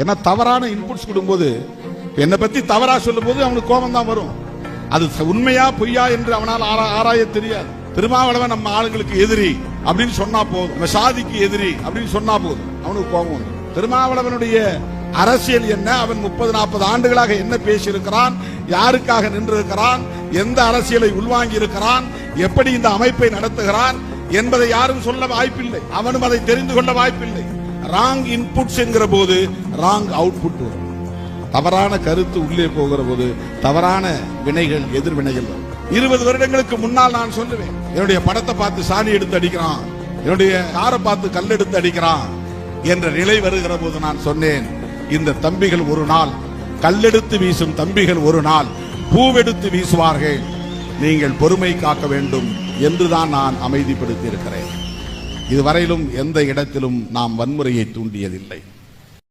ஏன்னா தவறான இன்புட்ஸ் கொடுக்கும்போது, என்னை பத்தி தவறா சொல்லும் போது அவனுக்கு கோபம் தான் வரும். அது உண்மையா பொய்யா என்று அவனால் ஆராய தெரியாது. திருமாவளவன் நம்ம ஆளுங்களுக்கு எதிரி அப்படின்னு சொன்னா போதும், நம்ம சாதிக்கு எதிரி அப்படின்னு சொன்னா போதும், அவனுக்கு கோபம் வரும். திருமாவளவனுடைய அரசியல் என்ன, அவன் 30-40 ஆண்டுகளாக என்ன பேசியிருக்கிறான், யாருக்காக நின்றிருக்கிறான், எந்த அரசியலை உள்வாங்கி இருக்கிறான், எப்படி இந்த அமைப்பை நடத்துகிறான் என்பதை யாரும் சொல்ல வாய்ப்பில்லை. அவனும் அதை தெரிந்து கொள்ள வாய்ப்பில்லை. ராங் இன்புட்ஸ் என்கிற போது ராங் அவுட்புட் வரும். தவறான கருத்து உள்ளே போகிற போது தவறான வினைகள், எதிர்வினைகள் வரும். 20 வருடங்களுக்கு முன்னால் நான் சொல்லுவேன், என்னுடைய படத்தை பார்த்து சாணி எடுத்து அடிக்கிறான், என்னுடைய காரை பார்த்து கல் எடுத்து அடிக்கிறான் என்ற நிலை வருகிற போது நான் சொன்னேன், இந்த தம்பிகள் ஒரு நாள், கல்லெடுத்து வீசும் தம்பிகள் ஒரு நாள் பூவெடுத்து வீசுவார்கள், நீங்கள் பொறுமை காக்க வேண்டும் என்றுதான் நான் அமைதிப்படுத்தி இருக்கிறேன். இதுவரையிலும் எந்த இடத்திலும் நாம் வன்முறையை தூண்டியதில்லை.